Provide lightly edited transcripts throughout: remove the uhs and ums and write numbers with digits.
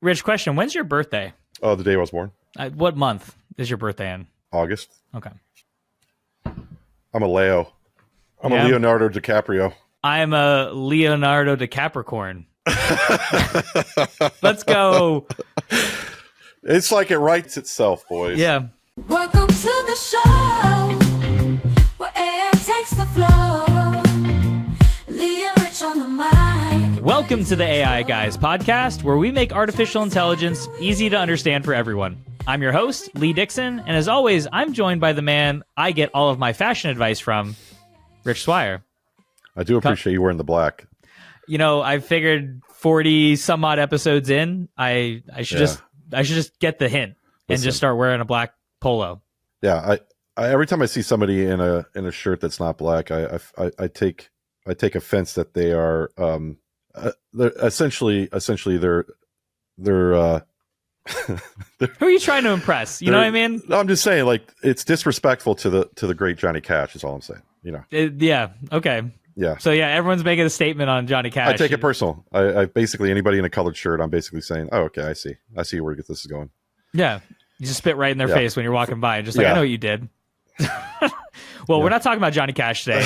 Rich, question. When's your birthday? Oh, the day I was born. What month is your birthday in? August. Okay. I'm a Leo. I'm Yeah. a Leonardo DiCaprio. I'm a Leonardo DiCapricorn. Let's go. It's like it writes itself, boys. Yeah. Welcome to the show, where AI takes the floor. Leah Rich on the mic. Welcome to the AI Guys podcast, where we make artificial intelligence easy to understand for everyone. I'm your host, Lee Dixon, and as always, I'm joined by the man I get all of my fashion advice from, Rich Swire. I do appreciate you wearing the black. You know, I figured 40 some odd episodes in, I should just get the hint and just start wearing a black polo. Yeah, I every time I see somebody in a shirt that's not black, I take offense that they are they're essentially they're Who are you trying to impress? You know what I mean? No, I'm just saying, like, it's disrespectful to the great Johnny Cash is all I'm saying. You know. Yeah. Okay. Yeah. So yeah, everyone's making a statement on Johnny Cash. I take it personal. I basically, anybody in a colored shirt, I'm basically saying, oh, okay, I see where this is going. Yeah. You just spit right in their face when you're walking by, and just like, I know what you did. Well, we're not talking about Johnny Cash today.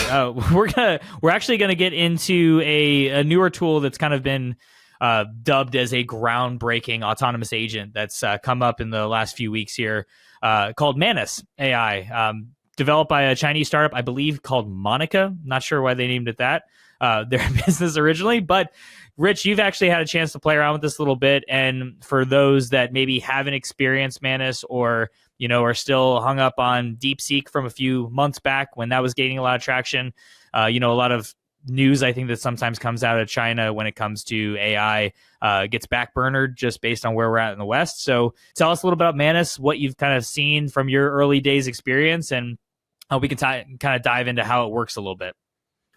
We're actually gonna get into a newer tool that's kind of been dubbed as a groundbreaking autonomous agent that's come up in the last few weeks here, called Manus AI, developed by a Chinese startup, I believe, called Monica. Not sure why they named it that. Their business originally, but Rich, you've actually had a chance to play around with this a little bit, and for those that maybe haven't experienced Manus or are still hung up on DeepSeek from a few months back when that was gaining a lot of traction, a lot of news I think that sometimes comes out of China when it comes to AI gets backburnered just based on where we're at in the West. So tell us a little bit about Manus, what you've kind of seen from your early days experience, and we can kind of dive into how it works a little bit.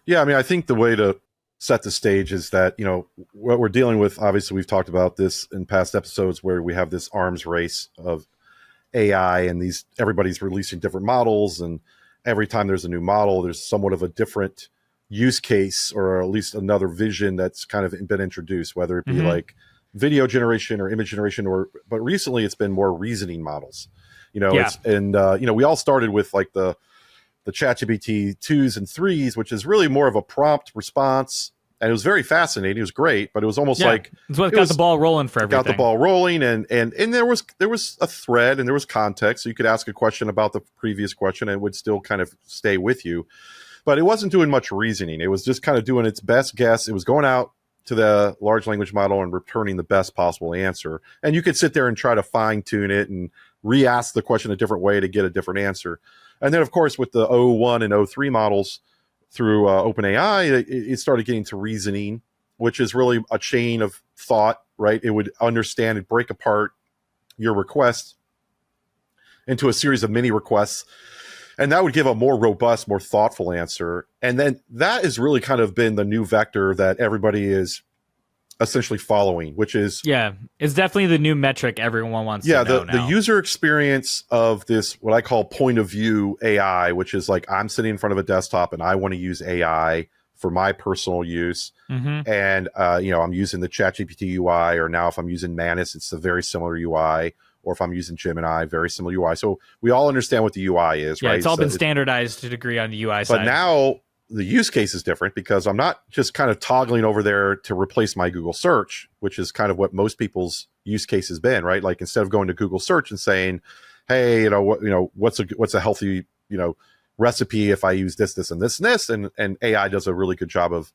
Yeah, I mean, I think the way to set the stage is that, what we're dealing with, obviously we've talked about this in past episodes where we have this arms race of AI and everybody's releasing different models, and every time there's a new model, there's somewhat of a different use case or at least another vision that's kind of been introduced, whether it be like video generation or image generation, but recently it's been more reasoning models. We all started with like the ChatGPT 2s and 3s, which is really more of a prompt response. And it was very fascinating. It was great, but it was almost like it's what got the ball rolling for everything. Got the ball rolling, and there was a thread and there was context, so you could ask a question about the previous question and it would still kind of stay with you. But it wasn't doing much reasoning. It was just kind of doing its best guess. It was going out to the large language model and returning the best possible answer. And you could sit there and try to fine tune it and re-ask the question a different way to get a different answer. And then, of course, with the O1 and O3 models through OpenAI, it started getting to reasoning, which is really a chain of thought, right? It would understand and break apart your request into a series of mini requests, and that would give a more robust, more thoughtful answer. And then that has really kind of been the new vector that everybody is essentially following, which is it's definitely the new metric everyone wants to know now. The user experience of this, what I call point of view AI, which is like I'm sitting in front of a desktop and I want to use AI for my personal use, and I'm using the ChatGPT UI, or now if I'm using Manus, it's a very similar UI, or if I'm using Gemini, very similar UI. So we all understand what the UI is, right? It's all been standardized to a degree on the UI side. But now the use case is different, because I'm not just kind of toggling over there to replace my Google search, which is kind of what most people's use case has been, right? Like, instead of going to Google search and saying, hey, what's a healthy, recipe if I use this, this, and this, and this, and AI does a really good job of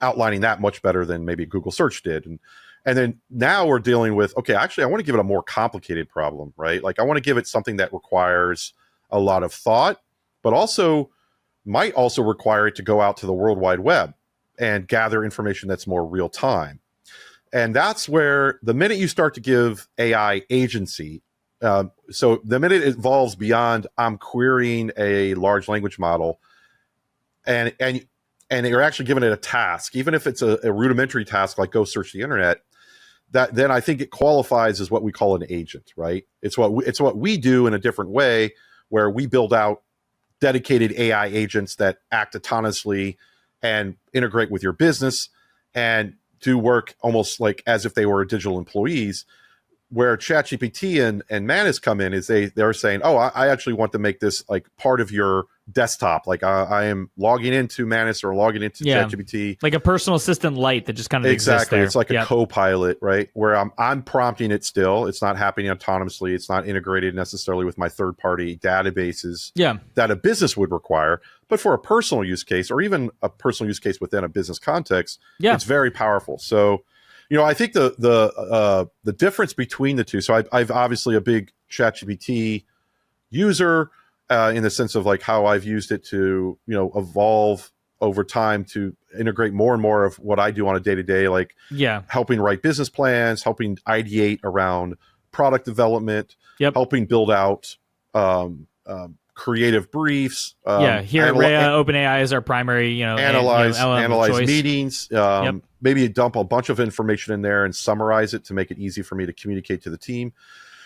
outlining that much better than maybe Google search did. And then now we're dealing with, okay, actually I want to give it a more complicated problem, right? Like, I want to give it something that requires a lot of thought, but might also require it to go out to the World Wide Web and gather information that's more real time. And that's where the minute you start to give AI agency, so the minute it evolves beyond I'm querying a large language model, and you're actually giving it a task, even if it's a rudimentary task like go search the internet, then I think it qualifies as what we call an agent, right? It's what we do in a different way, where we build out dedicated AI agents that act autonomously and integrate with your business and do work almost like as if they were digital employees. Where ChatGPT and Manus come in is they're saying, oh, I actually want to make this like part of your desktop. Like I am logging into Manus or logging into ChatGPT. Like a personal assistant light that just kind of exists there. It's like a co-pilot, right? Where I'm prompting it still. It's not happening autonomously. It's not integrated necessarily with my third-party databases that a business would require. But for a personal use case or even a personal use case within a business context, it's very powerful. So I think the difference between the two. So I've obviously a big ChatGPT user in the sense of like how I've used it to evolve over time to integrate more and more of what I do on a day to day, like helping write business plans, helping ideate around product development, helping build out creative briefs. Here at Rhea, OpenAI is our primary, analyze meetings. Maybe dump a bunch of information in there and summarize it to make it easy for me to communicate to the team.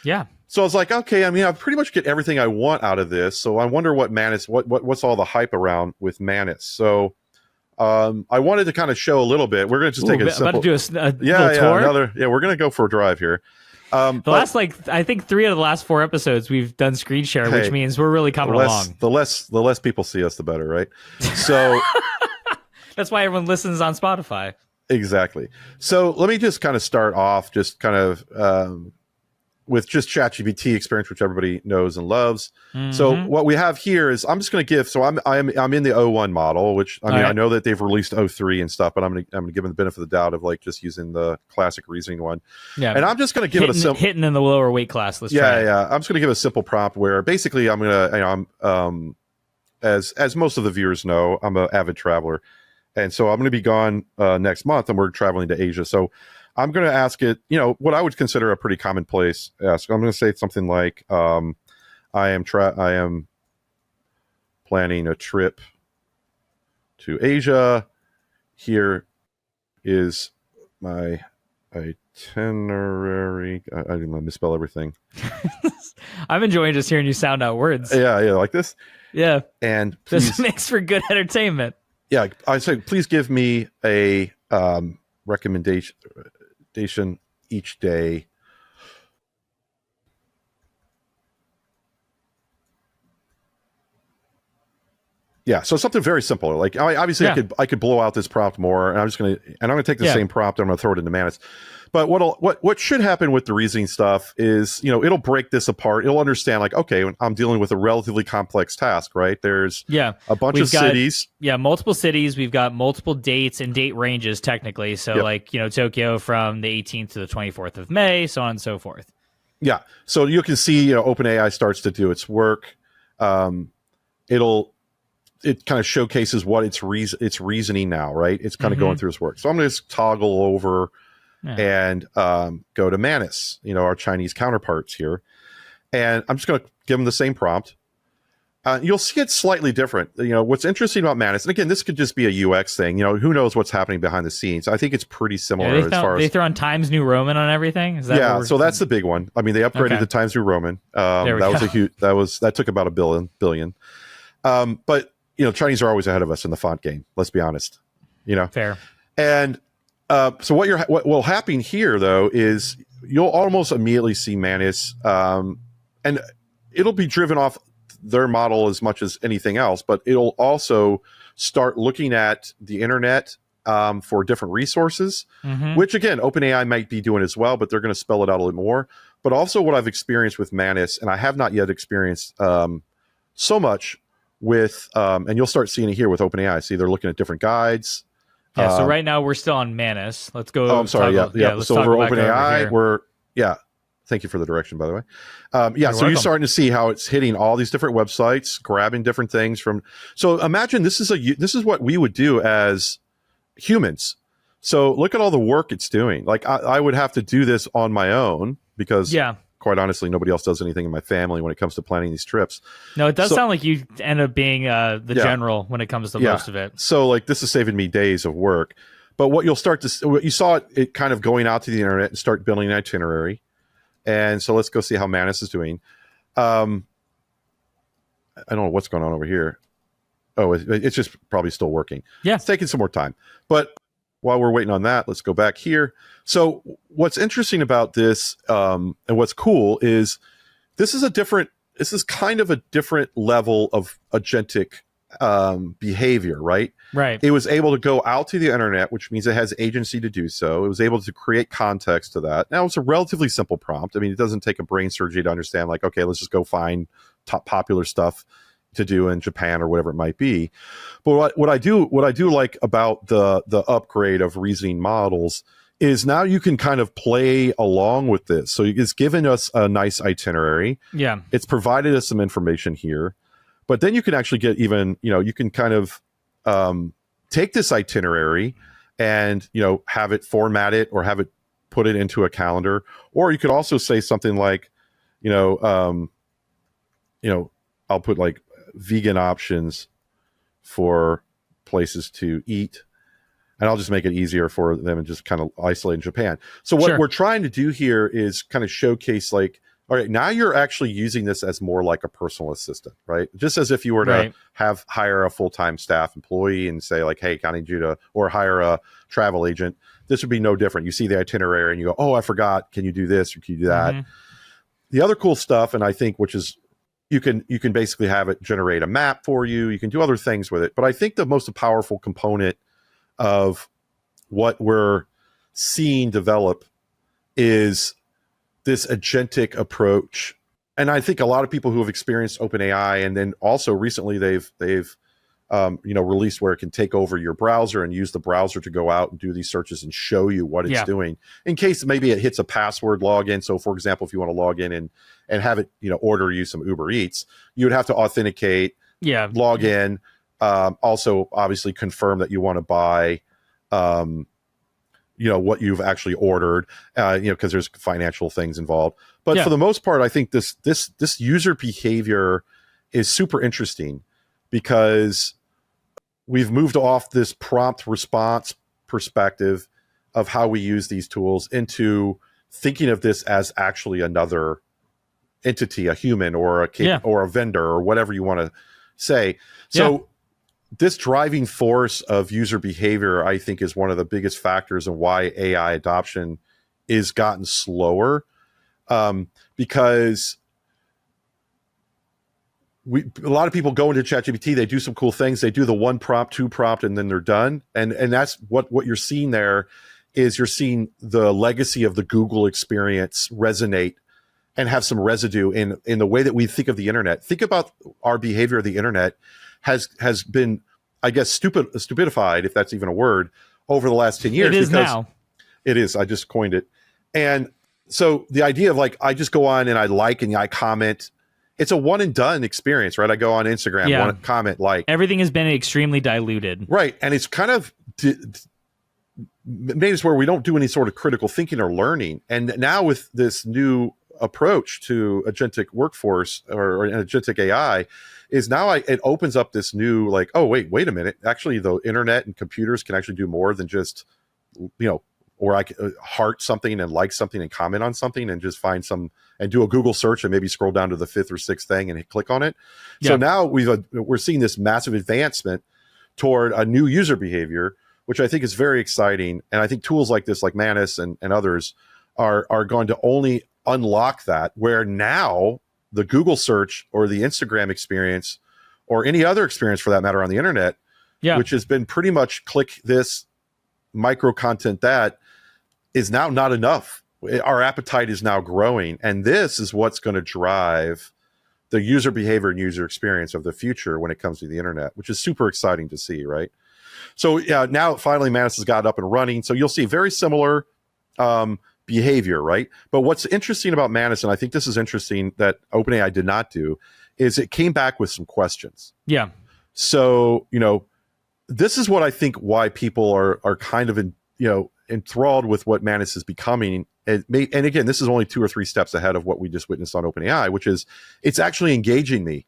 Yeah. So I was like, okay, I mean, I pretty much get everything I want out of this. So I wonder what Manus, what's all the hype around with Manus. So I wanted to kind of show a little bit. We're going to just take a simple, about to do a little tour. We're going to go for a drive here. Last, I think 3 of the last 4 episodes we've done screen share, which means we're really coming along. The less people see us, the better, right? So that's why everyone listens on Spotify. Exactly. So let me just kind of start off just kind of with just ChatGPT experience, which everybody knows and loves. So what we have here is I'm just going to give. So I'm in the O1 model, which I know that they've released O3 and stuff, but I'm going to give them the benefit of the doubt of like just using the classic reasoning one. Yeah. And I'm just going to give it a simple hitting in the lower weight class. Let's try it. I'm just going to give a simple prompt where basically I'm going to as most of the viewers know, I'm an avid traveler. And so I'm going to be gone next month, and we're traveling to Asia. So I'm going to ask it, what I would consider a pretty commonplace ask. I'm going to say something like, I am planning a trip to Asia. Here is my itinerary. I didn't want to misspell everything. I'm enjoying just hearing you sound out words. Yeah, like this. Yeah. And please, this makes for good entertainment. Yeah, I say, please give me a recommendation each day. Yeah, so something very simple. Like obviously, I could blow out this prompt more, and I'm gonna take the same prompt and I'm gonna throw it into Manus. But what should happen with the reasoning stuff is, it'll break this apart. It'll understand like, okay, I'm dealing with a relatively complex task, right? There's a bunch of cities. Yeah, multiple cities. We've got multiple dates and date ranges technically. So like, Tokyo from the 18th to the 24th of May, so on and so forth. Yeah. So you can see, OpenAI starts to do its work. It kind of showcases what its reasoning now, right? It's kind of going through its work. So I'm going to just toggle over and go to Manus, our Chinese counterparts here. And I'm just going to give them the same prompt. You'll see it's slightly different. What's interesting about Manus, and again, this could just be a UX thing. Who knows what's happening behind the scenes. I think it's pretty similar they throw on Times New Roman on everything. Is that so that's the big one. I mean, they upgraded to Times New Roman. That was a huge. That took about $1 billion. But Chinese are always ahead of us in the font game. Let's be honest. Fair. And so what will happen here though is you'll almost immediately see Manus, and it'll be driven off their model as much as anything else, but it'll also start looking at the internet for different resources, which again, OpenAI might be doing as well, but they're going to spell it out a little more. But also what I've experienced with Manus, and I have not yet experienced so much with, and you'll start seeing it here with OpenAI. See, they're looking at different guides. Yeah, so right now we're still on Manus. Let's go. Oh, I'm sorry. So over OpenAI, thank you for the direction, by the way. So welcome. You're starting to see how it's hitting all these different websites, grabbing different things from. So imagine this is what we would do as humans. So look at all the work it's doing. Like I would have to do this on my own because quite honestly, nobody else does anything in my family when it comes to planning these trips. No, it does sound like you end up being the general when it comes to most of it. So like this is saving me days of work. But what you saw it kind of going out to the internet and start building an itinerary. And so let's go see how Manus is doing. I don't know what's going on over here. Oh, it's just probably still working. Yeah. It's taking some more time. But while we're waiting on that, let's go back here. So what's interesting about this, and what's cool is this is kind of a different level of agentic behavior, right? Right. It was able to go out to the internet, which means it has agency to do so. It was able to create context to that. Now, it's a relatively simple prompt. I mean, it doesn't take a brain surgery to understand, like, okay, let's just go find top popular stuff to do in Japan or whatever it might be. But what I do like about the upgrade of reasoning models is now you can kind of play along with this. So it's given us a nice itinerary. Yeah. It's provided us some information here. But then you can actually get even, you can kind of take this itinerary and, have it format it or have it put it into a calendar. Or you could also say something like, I'll put like vegan options for places to eat. And I'll just make it easier for them and just kind of isolate in Japan. So what we're trying to do here is kind of showcase, like, all right, now you're actually using this as more like a personal assistant, right? Just as if you were to hire a full-time staff employee and say, like, hey, I need you to, or hire a travel agent. This would be no different. You see the itinerary and you go, oh, I forgot. Can you do this or can you do that? Mm-hmm. The other cool stuff, and I think, which is, you can basically have it generate a map for you. You can do other things with it. But I think the most powerful component of what we're seeing develop is this agentic approach. And I think a lot of people who have experienced OpenAI, and then also recently they've released where it can take over your browser and use the browser to go out and do these searches and show you what it's doing in case maybe it hits a password login. So for example, if you want to log in and have it, order you some Uber Eats, you would have to authenticate, log in, also obviously confirm that you want to buy, what you've actually ordered, because there's financial things involved. But for the most part, I think this user behavior is super interesting because we've moved off this prompt response perspective of how we use these tools into thinking of this as actually another entity, a human or a vendor or whatever you want to say. So this driving force of user behavior, I think, is one of the biggest factors in why AI adoption is gotten slower, because a lot of people go into ChatGPT, they do some cool things, they do the one prompt, two prompt, and then they're done. And that's what you're seeing there is you're seeing the legacy of the Google experience resonate and have some residue in the way that we think of the internet. Think about our behavior of the internet has been, I guess, stupidified, if that's even a word, over the last 10 years. It is now. It is. I just coined it. And so the idea of, like, I just go on and I like and I comment, it's a one and done experience, right? I go on Instagram, one comment, like. Everything has been extremely diluted. Right. And it's kind of made us where we don't do any sort of critical thinking or learning. And now with this new approach to agentic workforce or an agentic AI is now it opens up this new, like, oh, wait a minute. Actually, the internet and computers can actually do more than just, or I can heart something and like something and comment on something and just find some and do a Google search and maybe scroll down to the fifth or sixth thing and click on it. Yeah. So now we're seeing this massive advancement toward a new user behavior, which I think is very exciting. And I think tools like this, like Manus and others, are going to only unlock that, where now the Google search or the Instagram experience or any other experience for that matter on the internet, which has been pretty much click this, micro content that, is now not enough. Our appetite is now growing. And this is what's going to drive the user behavior and user experience of the future when it comes to the internet, which is super exciting to see, right? So now finally Manus has got up and running. So you'll see very similar behavior, right? But what's interesting about Manus, and I think this is interesting that OpenAI did not do, is it came back with some questions. Yeah. So, this is what I think why people are kind of enthralled with what Manus is becoming. And again, this is only 2 or 3 steps ahead of what we just witnessed on OpenAI, which is it's actually engaging me.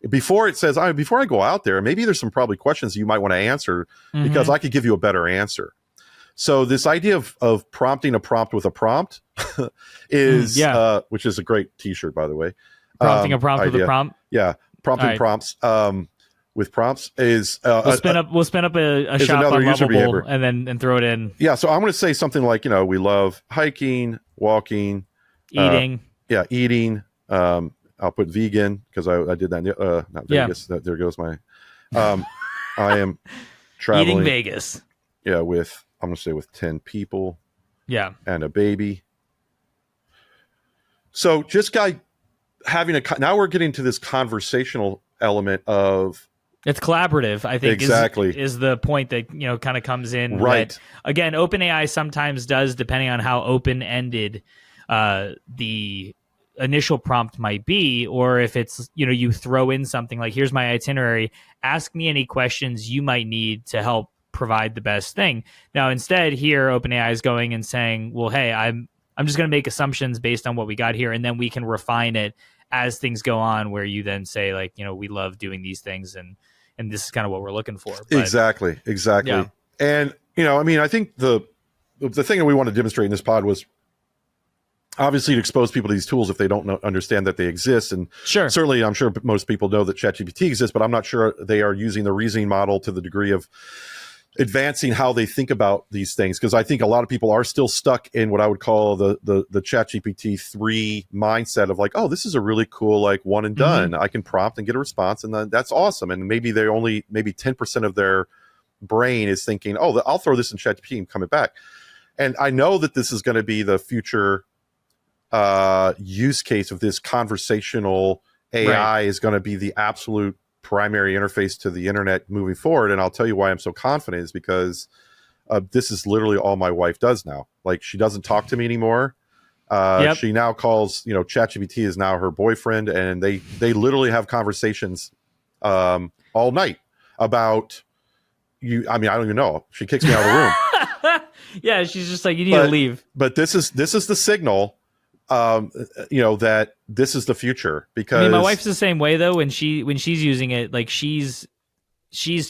Before it says, before I go out there, maybe there's some probably questions you might want to answer because I could give you a better answer. So this idea of prompting a prompt with a prompt is, which is a great t-shirt, by the way. Prompting a prompt idea. with a prompt? Yeah, prompting prompts. with prompts is we'll spin up a is shop another on user Lovable behavior. and throw it in. Yeah, so I'm going to say something like, we love hiking, walking, Eating. eating. I'll put vegan because I did that. Not Vegas. There goes my. I am traveling. Eating Vegas. Yeah, I'm going to say with 10 people. Yeah, and a baby. So just having now we're getting to this conversational element of. It's collaborative, I think, exactly is the point that kind of comes in. Right. That, again, OpenAI sometimes does, depending on how open-ended the initial prompt might be, or if it's you throw in something like, here's my itinerary, ask me any questions you might need to help provide the best thing. Now, instead, here OpenAI is going and saying, well, hey, I'm just going to make assumptions based on what we got here, and then we can refine it as things go on, where you then say, like, we love doing these things, and this is kind of what we're looking for. But, exactly. Yeah. And I think the thing that we want to demonstrate in this pod was obviously to expose people to these tools if they don't understand that they exist. And sure, certainly I'm sure most people know that ChatGPT exists, but I'm not sure they are using the reasoning model to the degree of advancing how they think about these things, because I think a lot of people are still stuck in what I would call the ChatGPT 3 mindset of like, oh, this is a really cool, like, one and done. I can prompt and get a response, and then that's awesome. And maybe 10% of their brain is thinking, oh, I'll throw this in ChatGPT and come it back. And I know that this is going to be the future use case of this conversational AI is going to be the absolute primary interface to the internet moving forward. And I'll tell you why I'm so confident is because this is literally all my wife does now. Like, she doesn't talk to me anymore. She now calls, ChatGPT is now her boyfriend, and they literally have conversations all night about you. I mean, I don't even know. She kicks me out of the room. Yeah, she's just like, you need to leave. But this is the signal that this is the future, because I mean, my wife's the same way though. When she's using it, like, she's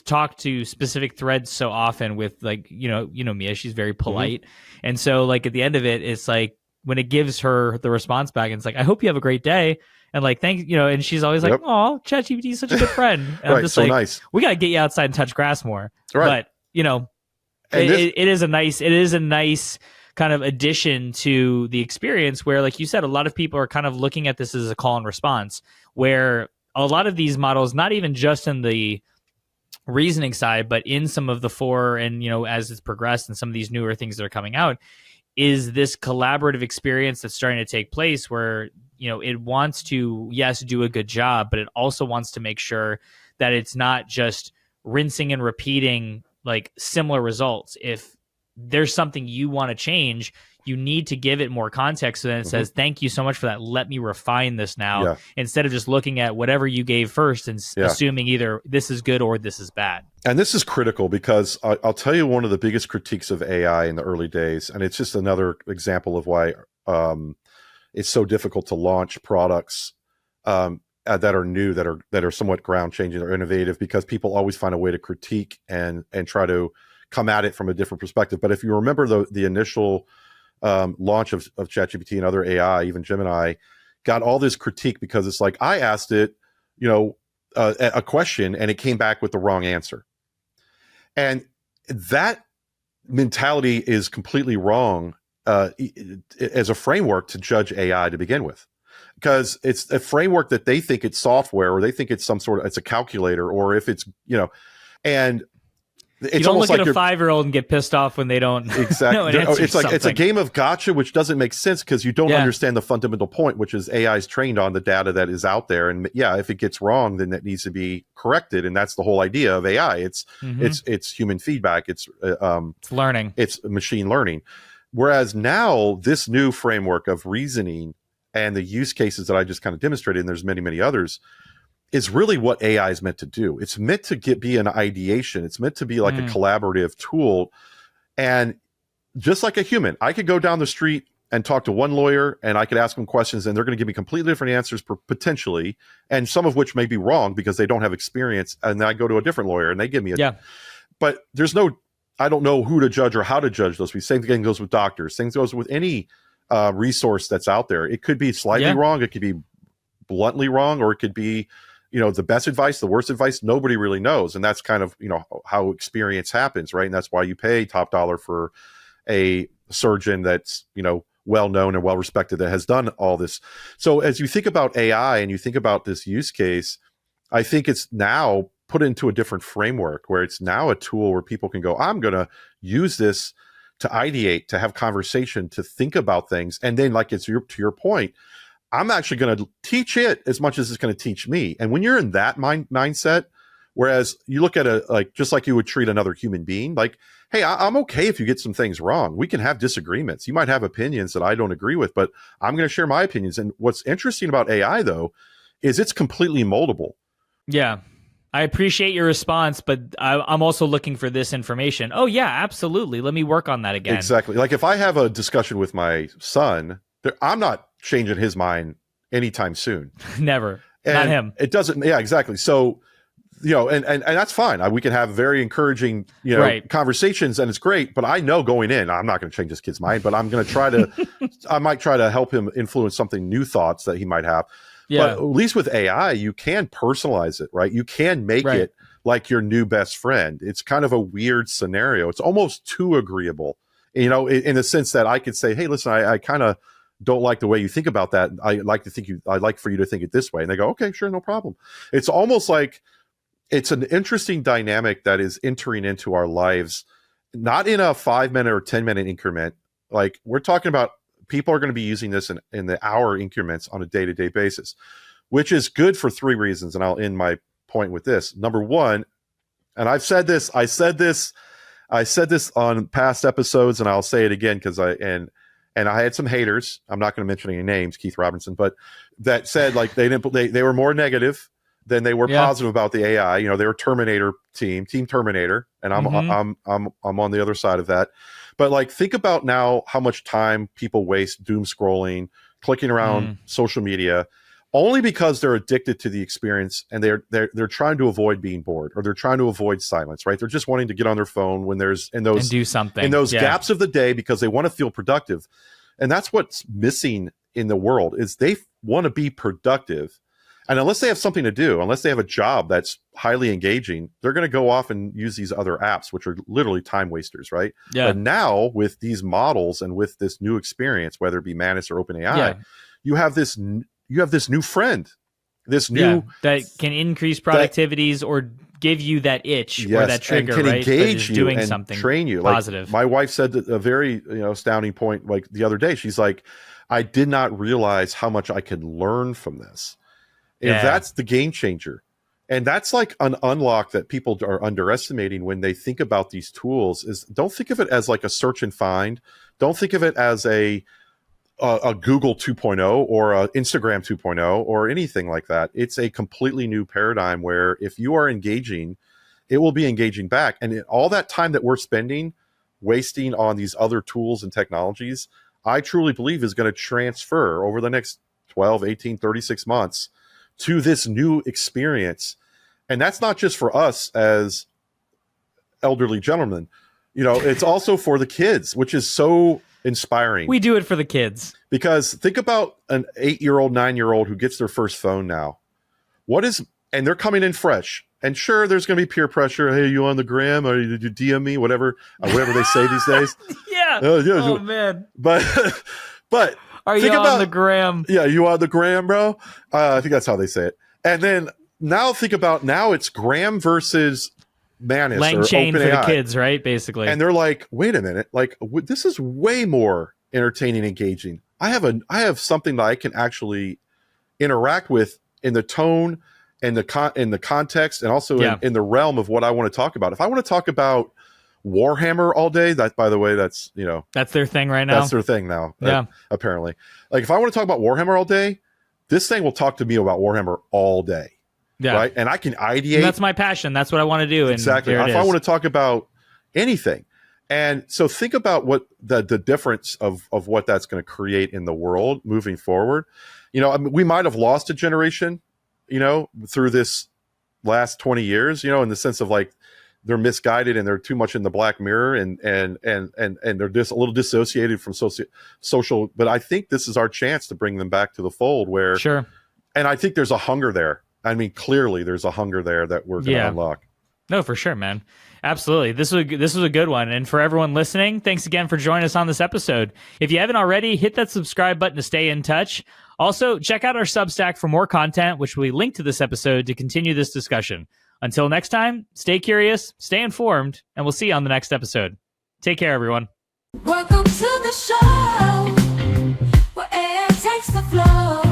talked to specific threads so often with, like, Mia, she's very polite. And so, like, at the end of it, it's like, when it gives her the response back, and it's like, I hope you have a great day. And like, thanks, and she's always like, oh, ChatGPT is such a good friend. And I'm just so like, nice. We got to get you outside and touch grass more. Right. But, it is a nice kind of addition to the experience where, like you said, a lot of people are kind of looking at this as a call and response, where a lot of these models, not even just in the reasoning side, but in some of the and, as it's progressed and some of these newer things that are coming out, is this collaborative experience that's starting to take place where, it wants to, yes, do a good job, but it also wants to make sure that it's not just rinsing and repeating, like, similar results. If there's something you want to change, you need to give it more context. So then it says, thank you so much for that. Let me refine this now, instead of just looking at whatever you gave first and assuming either this is good or this is bad. And this is critical because I'll tell you one of the biggest critiques of AI in the early days, and it's just another example of why it's so difficult to launch products that are new, that are somewhat ground changing or innovative, because people always find a way to critique and try to come at it from a different perspective. But if you remember the initial launch of ChatGPT and other AI, even Gemini, got all this critique because it's like, I asked it, a question and it came back with the wrong answer. And that mentality is completely wrong as a framework to judge AI to begin with, because it's a framework that they think it's software, or they think it's it's a calculator, or if it's, and it's, you don't almost look like at a 5-year-old and get pissed off when they don't exactly. It's like, it's a game of gotcha, which doesn't make sense because you don't understand the fundamental point, which is AI is trained on the data that is out there. And if it gets wrong, then that needs to be corrected. And that's the whole idea of AI. It's human feedback. It's learning. It's machine learning. Whereas now this new framework of reasoning and the use cases that I just kind of demonstrated, and there's many, many others, is really what AI is meant to do. It's meant to be an ideation. It's meant to be like a collaborative tool. And just like a human, I could go down the street and talk to one lawyer, and I could ask them questions, and they're going to give me completely different answers potentially, and some of which may be wrong because they don't have experience. And then I go to a different lawyer and they give me but there's I don't know who to judge or how to judge those. Same thing goes with doctors. Same goes with any resource that's out there. It could be slightly wrong. It could be bluntly wrong, or it could be the best advice, the worst advice, nobody really knows. And that's kind of, how experience happens, right? And that's why you pay top dollar for a surgeon that's, well known and well respected, that has done all this. So as you think about AI and you think about this use case, I think it's now put into a different framework where it's now a tool where people can go, I'm going to use this to ideate, to have conversation, to think about things. And then, like, to your point, I'm actually going to teach it as much as it's going to teach me. And when you're in that mindset, whereas you look at just like you would treat another human being, like, hey, I'm okay if you get some things wrong. We can have disagreements. You might have opinions that I don't agree with, but I'm going to share my opinions. And what's interesting about AI, though, is it's completely moldable. Yeah. I appreciate your response, but I'm also looking for this information. Oh, yeah, absolutely. Let me work on that again. Exactly. Like if I have a discussion with my son, I'm not changing his mind anytime soon. Never. And not him. It doesn't. Yeah, exactly. So, and that's fine. We can have very encouraging, right. conversations, and it's great. But I know going in, I'm not going to change this kid's mind, but I'm going to try to, I might try to help him influence something, new thoughts that he might have. Yeah. But at least with AI, you can personalize it, right? You can make it like your new best friend. It's kind of a weird scenario. It's almost too agreeable, in the sense that I could say, hey, listen, I kind of don't like the way you think about that. I'd like for you to think it this way. And they go, okay, sure, no problem. It's almost like it's an interesting dynamic that is entering into our lives, not in a 5-minute or 10-minute increment. Like, we're talking about people are going to be using this in the hour increments on a day-to-day basis, which is good for 3 reasons. And I'll end my point with this. Number one, and I said this on past episodes, and I'll say it again because I had some haters. I'm not going to mention any names, Keith Robinson, but that said, like, they were more negative than they were positive about the AI. They were Terminator team Terminator, and I'm on the other side of that. But like, think about now how much time people waste doom scrolling, clicking around social media, only because they're addicted to the experience, and they're trying to avoid being bored, or they're trying to avoid silence, right? They're just wanting to get on their phone when there's and do something in those gaps of the day, because they want to feel productive. And that's what's missing in the world, is they want to be productive. And unless they have something to do, unless they have a job that's highly engaging, they're going to go off and use these other apps, which are literally time wasters, right? Yeah. But now with these models and with this new experience, whether it be Manus or OpenAI, you have this new friend, this new that can increase productivities or give you that itch or that trigger, and can engage you doing and something, train you. Positive. Like, my wife said a very astounding point, like the other day. She's like, I did not realize how much I could learn from this. And that's the game changer. And that's like an unlock that people are underestimating when they think about these tools. Is don't think of it as like a search and find. Don't think of it as a Google 2.0 or a Instagram 2.0 or anything like that. It's a completely new paradigm where if you are engaging, it will be engaging back. And all that time that we're wasting on these other tools and technologies, I truly believe is going to transfer over the next 12, 18, 36 months to this new experience. And that's not just for us as elderly gentlemen, it's also for the kids, which is so inspiring. We do it for the kids. Because think about an 8-year-old, 9-year-old who gets their first phone now. And they're coming in fresh. And sure, there's going to be peer pressure. Hey, you on the gram? Or did you DM me? Whatever they say these days. Oh, man. But are you on the gram? Yeah, you on the gram, bro? I think that's how they say it. And then now think about, it's Gram versus Manus Lang or chain OpenAI for the kids, right? Basically. And they're like, wait a minute, like this is way more entertaining, engaging. I have something that I can actually interact with in the tone and in the context, and also in the realm of what I want to talk about. If I want to talk about Warhammer all day, that, by the way, that's their thing right now. That's their thing now. Apparently. Like, if I want to talk about Warhammer all day, this thing will talk to me about Warhammer all day. Yeah. Right. And I can ideate. And that's my passion. That's what I want to do. Exactly. And if I want to talk about anything. And so think about what the difference of what that's going to create in the world moving forward. We might have lost a generation, through this last 20 years, in the sense of like, they're misguided and they're too much in the black mirror and they're just a little dissociated from social. But I think this is our chance to bring them back to the fold where, sure. And I think there's a hunger there. I mean, clearly there's a hunger there that we're going to unlock. No, for sure, man. Absolutely. This was a good one. And for everyone listening, thanks again for joining us on this episode. If you haven't already, hit that subscribe button to stay in touch. Also, check out our Substack for more content, which we link to this episode to continue this discussion. Until next time, stay curious, stay informed, and we'll see you on the next episode. Take care, everyone. Welcome to the show where AI takes the floor.